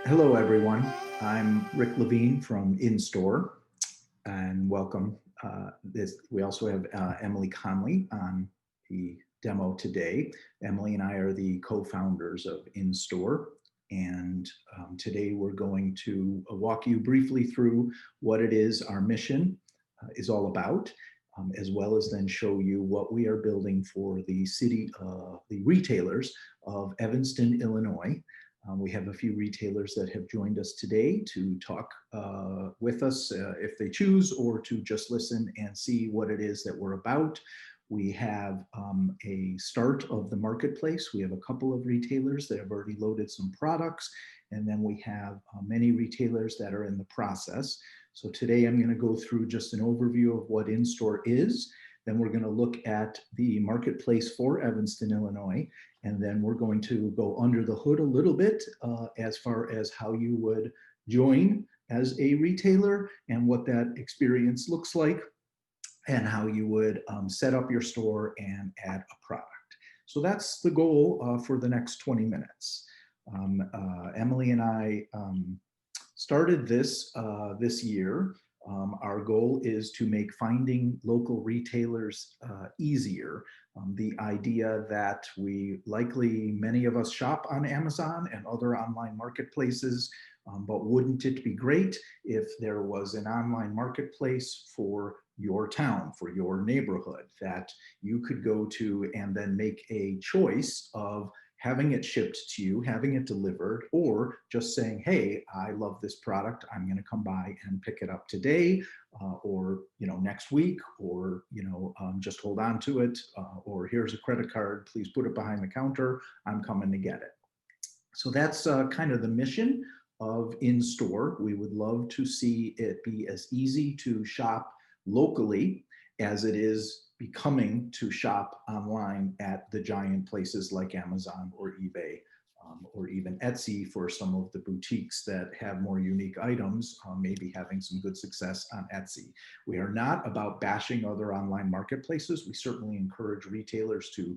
Hello, everyone. I'm Rick Levine from InStore, and welcome. We also have Emily Conley on the demo today. Emily and I are the co-founders of InStore, and today we're going to walk you briefly through what it is our mission is all about, as well as then show you what we are building for the city, the retailers of Evanston, Illinois. We have a few retailers that have joined us today to talk with us if they choose, or to just listen and see what it is that we're about. We have a start of the marketplace. We have a couple of retailers that have already loaded some products, and then we have many retailers that are in the process. So today I'm going to go through just an overview of what InStore is. Then we're going to look at the marketplace for Evanston, Illinois. And then we're going to go under the hood a little bit as far as how you would join as a retailer and what that experience looks like, and how you would set up your store and add a product. So that's the goal for the next 20 minutes. Emily and I started this year. Our goal is to make finding local retailers easier. The idea that many of us shop on Amazon and other online marketplaces, but wouldn't it be great if there was an online marketplace for your town, for your neighborhood, that you could go to and then make a choice of having it shipped to you, having it delivered, or just saying, hey, I love this product, I'm going to come by and pick it up today, or next week, or just hold on to it, or here's a credit card, please put it behind the counter, I'm coming to get it. So that's kind of the mission of InStore. We would love to see it be as easy to shop locally as it is becoming to shop online at the giant places like Amazon or eBay, or even Etsy for some of the boutiques that have more unique items, maybe having some good success on Etsy. We are not about bashing other online marketplaces. We certainly encourage retailers to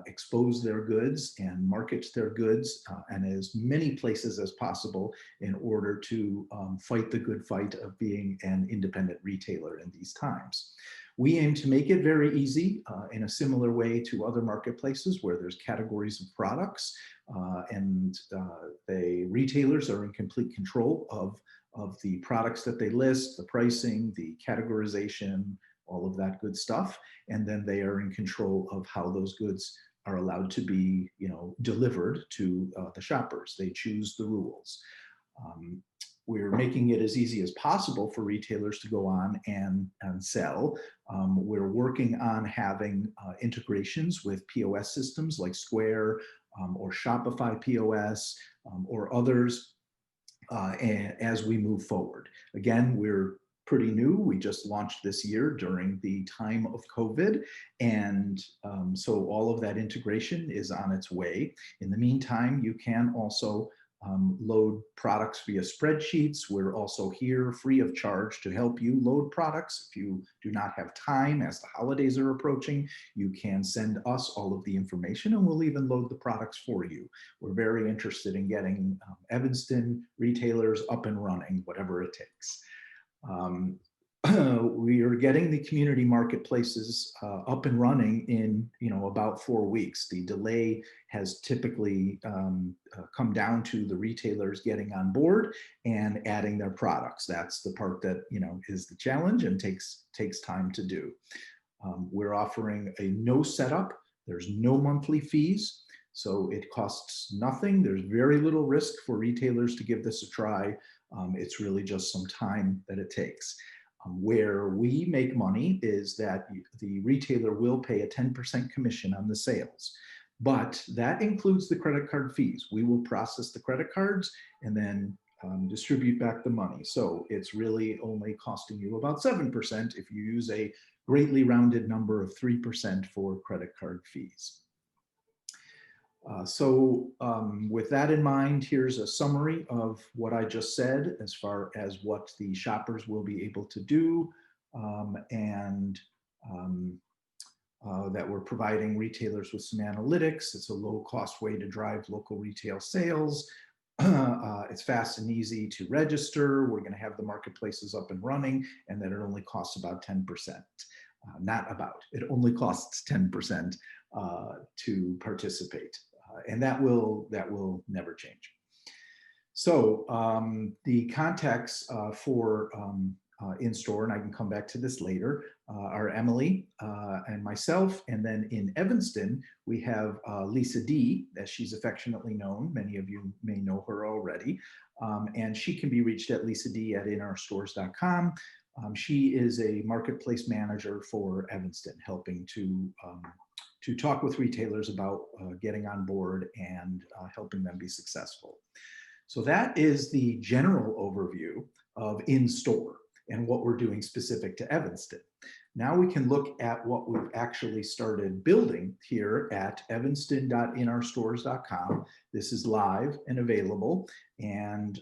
expose their goods and market their goods and as many places as possible in order to fight the good fight of being an independent retailer in these times. We aim to make it very easy in a similar way to other marketplaces where there's categories of products and the retailers are in complete control of the products that they list, the pricing, the categorization, all of that good stuff. And then they are in control of how those goods are allowed to be, delivered to the shoppers. They choose the rules. We're making it as easy as possible for retailers to go on and sell. We're working on having integrations with POS systems like Square or Shopify POS or others as we move forward. Again, we're pretty new. We just launched this year during the time of COVID. And so all of that integration is on its way. In the meantime, you can also load products via spreadsheets. We're also here free of charge to help you load products. If you do not have time as the holidays are approaching, you can send us all of the information and we'll even load the products for you. We're very interested in getting Evanston retailers up and running, whatever it takes. We are getting the community marketplaces up and running in about 4 weeks. The delay has typically come down to the retailers getting on board and adding their products. That's the part that is the challenge and takes time to do. We're offering a no setup. There's no monthly fees, so it costs nothing. There's very little risk for retailers to give this a try. It's really just some time that it takes. Where we make money is that the retailer will pay a 10% commission on the sales, but that includes the credit card fees. We will process the credit cards and then distribute back the money. So it's really only costing you about 7% if you use a greatly rounded number of 3% for credit card fees. With that in mind, here's a summary of what I just said as far as what the shoppers will be able to do, and that we're providing retailers with some analytics. It's a low-cost way to drive local retail sales. It's fast and easy to register. We're going to have the marketplaces up and running, and that it only costs about 10%. Not about, it only costs 10% to participate. And that will never change. So the contacts for InStore, and I can come back to this later, are Emily and myself. And then in Evanston, we have Lisa D, as she's affectionately known. Many of you may know her already. And she can be reached at lisadee@inourstores.com. She is a marketplace manager for Evanston, helping to talk with retailers about getting on board and helping them be successful. So that is the general overview of InStore and what we're doing specific to Evanston. Now we can look at what we've actually started building here at evanston.inourstores.com. This is live and available, and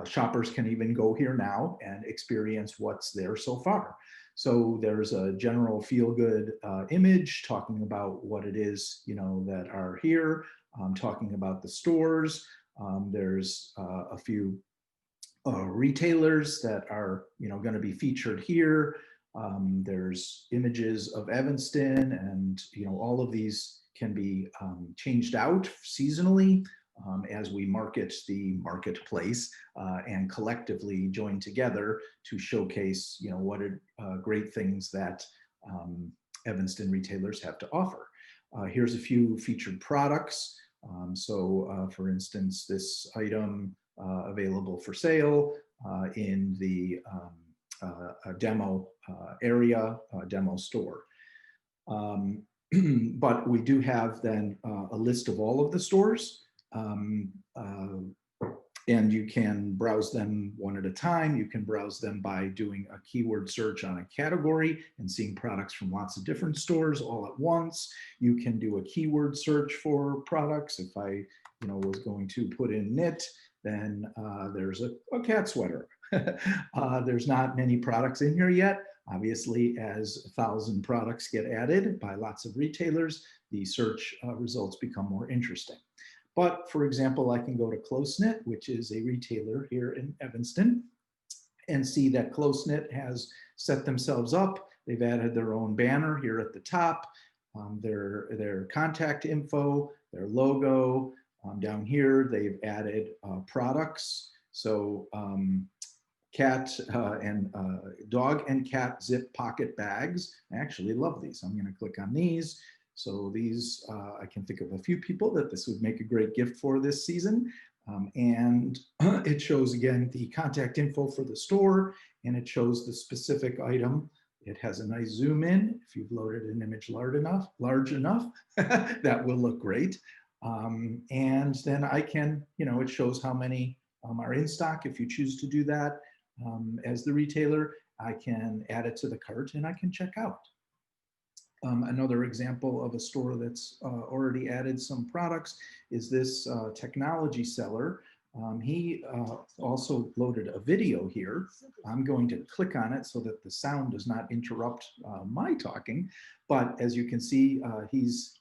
shoppers can even go here now and experience what's there so far. So there's a general feel-good image talking about what it is, that are here, talking about the stores. There's a few retailers that are, going to be featured here. There's images of Evanston, and all of these can be changed out seasonally as we market the marketplace and collectively join together to showcase, what are great things that Evanston retailers have to offer. Here's a few featured products. For instance, this item available for sale in the demo area, demo store. But we do have then a list of all of the stores, and you can browse them one at a time. You can browse them by doing a keyword search on a category and seeing products from lots of different stores all at once. You can do a keyword search for products. If I was going to put in knit, then there's a cat sweater. There's not many products in here yet. Obviously, as 1,000 products get added by lots of retailers, the search results become more interesting. But for example, I can go to Close Knit, which is a retailer here in Evanston, and see that Close Knit has set themselves up. They've added their own banner here at the top, their contact info, their logo. Down here, they've added products. So cat and dog and cat zip pocket bags. I actually love these. I'm going to click on these. So these, I can think of a few people that this would make a great gift for this season. And it shows, again, the contact info for the store, and it shows the specific item. It has a nice zoom in. If you've loaded an image large enough, that will look great. And then I can, it shows how many are in stock. If you choose to do that as the retailer, I can add it to the cart and I can check out. Another example of a store that's already added some products is this technology seller. He also loaded a video here. I'm going to click on it so that the sound does not interrupt my talking. But as you can see, he's,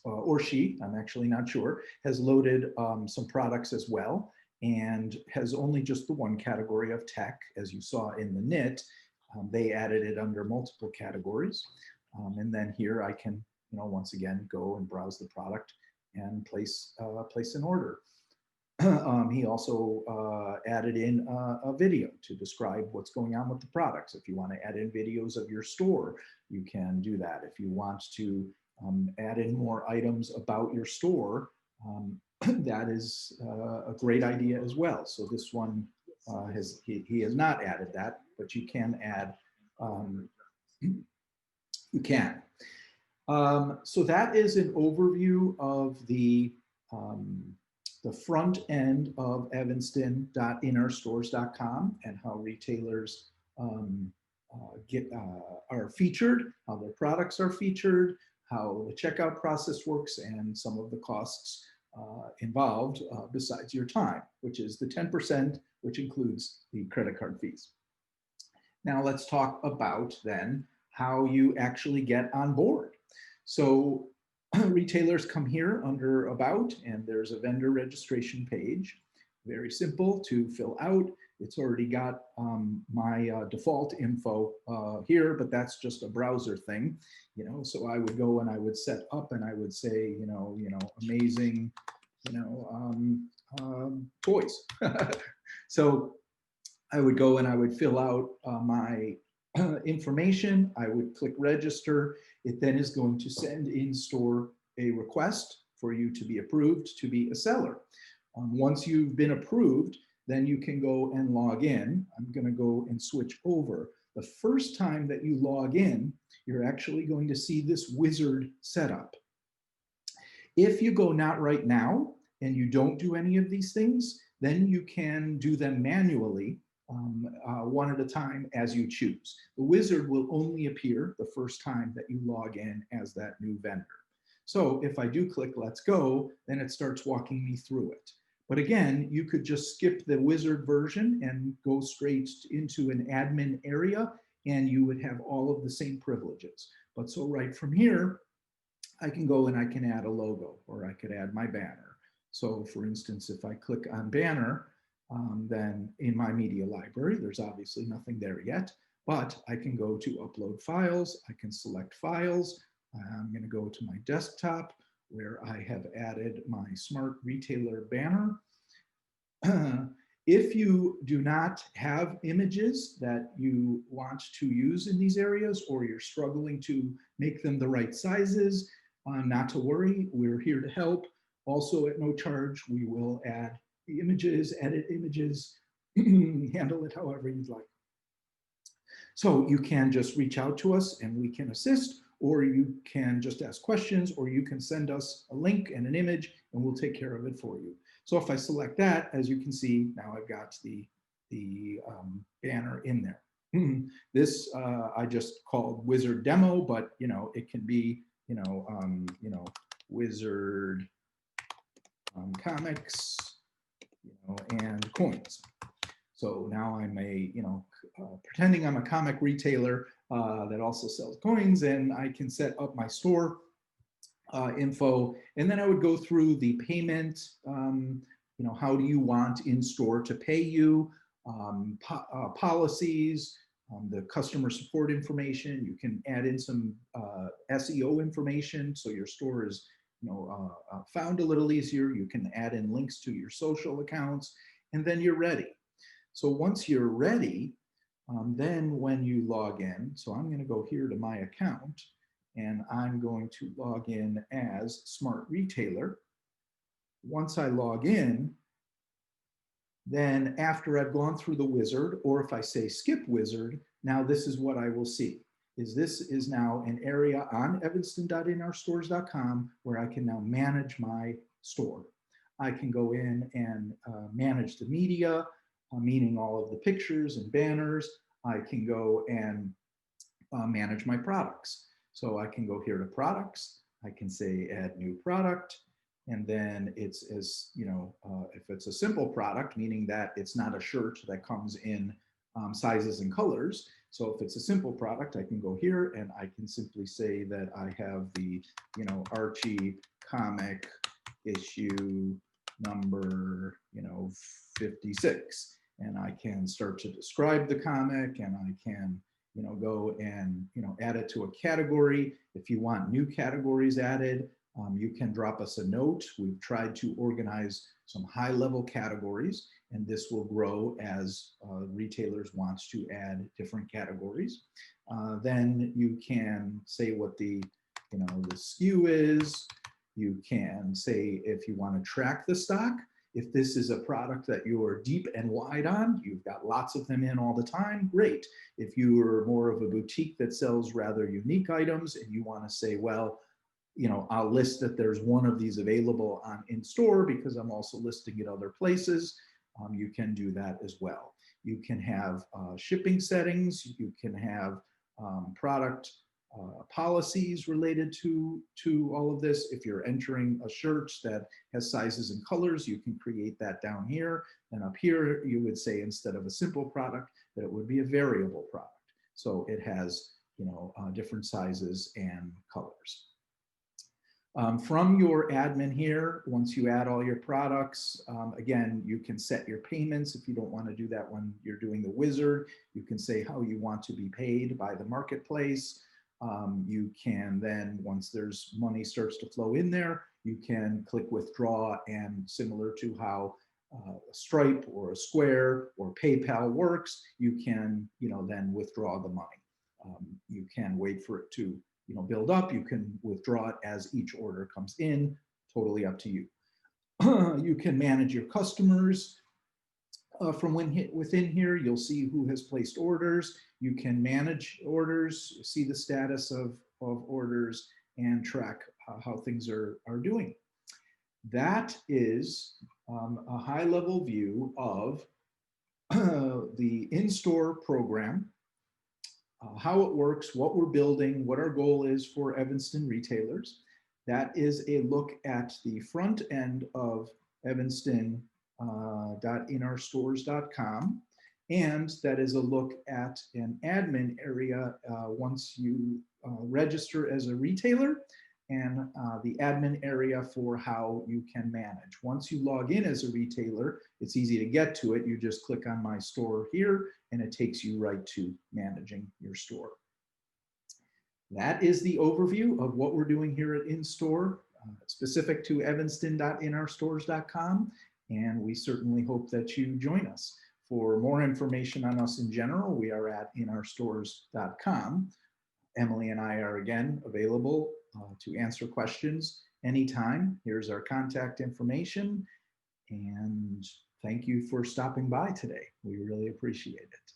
or she, I'm actually not sure, has loaded some products as well, and has only just the one category of tech. As you saw in the knit, they added it under multiple categories. And then here I can, once again, go and browse the product and place an order. He also added in a video to describe what's going on with the products. If you want to add in videos of your store, you can do that. If you want to add in more items about your store, that is a great idea as well. So this one he has not added that, but you can add. You can. So that is an overview of the front end of evanston.inourstores.com and how retailers are featured, how their products are featured, how the checkout process works, and some of the costs involved besides your time, which is the 10%, which includes the credit card fees. Now let's talk about then how you actually get on board. So retailers come here under About, and there's a vendor registration page. Very simple to fill out. It's already got my default info here, but that's just a browser thing, So I would go and I would set up, and I would say, amazing, toys. So I would go and I would fill out my information. I would click register. It then is going to send InStore a request for you to be approved to be a seller. Once you've been approved, then you can go and log in. I'm going to go and switch over. The first time that you log in, you're actually going to see this wizard setup. If you go not right now and you don't do any of these things, then you can do them manually one at a time as you choose. The wizard will only appear the first time that you log in as that new vendor. So if I do click Let's Go, then it starts walking me through it. But again, you could just skip the wizard version and go straight into an admin area, and you would have all of the same privileges. But so right from here, I can go and I can add a logo, or I could add my banner. So for instance, if I click on banner, then in my media library, there's obviously nothing there yet, but I can go to upload files. I can select files. I'm going to go to my desktop where I have added my smart retailer banner. If you do not have images that you want to use in these areas, or you're struggling to make them the right sizes, not to worry, we're here to help. Also at no charge, we will add the images, edit images, handle it however you'd like. So you can just reach out to us and we can assist, or you can just ask questions, or you can send us a link and an image and we'll take care of it for you. So if I select that, as you can see, now I've got the banner in there. This I just called Wizard Demo, but it can be Wizard comics, and coins. So now I'm pretending I'm a comic retailer that also sells coins, and I can set up my store info, and then I would go through the payment. How do you want InStore to pay you? Policies, the customer support information. You can add in some SEO information so your store is found a little easier. You can add in links to your social accounts, and then you're ready. So once you're ready, then when you log in, so I'm going to go here to my account, and I'm going to log in as Smart Retailer. Once I log in, then after I've gone through the wizard, or if I say skip wizard, now this is what I will see. This is now an area on evanston.inrstores.com where I can now manage my store. I can go in and manage the media, meaning all of the pictures and banners. I can go and manage my products. So I can go here to products. I can say add new product. And then it's as, if it's a simple product, meaning that it's not a shirt that comes in sizes and colors. So if it's a simple product, I can go here and I can simply say that I have the, Archie comic issue number, 56. And I can start to describe the comic, and I can, go and, add it to a category. If you want new categories added, you can drop us a note. We've tried to organize some high-level categories, and this will grow as retailers want to add different categories. Then you can say what the SKU is. You can say if you want to track the stock. If this is a product that you're deep and wide on, you've got lots of them in all the time, great. If you're more of a boutique that sells rather unique items and you want to say, well, I'll list that there's one of these available on InStore because I'm also listing it other places. You can do that as well. You can have shipping settings. You can have product policies related to all of this. If you're entering a shirt that has sizes and colors, you can create that down here. And up here, you would say instead of a simple product, that it would be a variable product. So it has different sizes and colors. From your admin here, once you add all your products, again, you can set your payments. If you don't want to do that when you're doing the wizard, you can say how you want to be paid by the marketplace. You can then, once there's money starts to flow in there, you can click withdraw, and similar to how a Stripe or a Square or PayPal works, you can, then withdraw the money. You can wait for it to build up. You can withdraw it as each order comes in, totally up to you. You can manage your customers from within here. You'll see who has placed orders. You can manage orders, see the status of orders, and track how things are doing. That is a high-level view of the InStore program, how it works, what we're building, what our goal is for Evanston retailers. That is a look at the front end of evanston.inourstores.com. And that is a look at an admin area once you register as a retailer, and the admin area for how you can manage. Once you log in as a retailer, it's easy to get to it. You just click on My Store here, and it takes you right to managing your store. That is the overview of what we're doing here at InStore, specific to evanston.inourstores.com, and we certainly hope that you join us. For more information on us in general, we are at inourstores.com. Emily and I are again available to answer questions anytime. Here's our contact information, and thank you for stopping by today. We really appreciate it.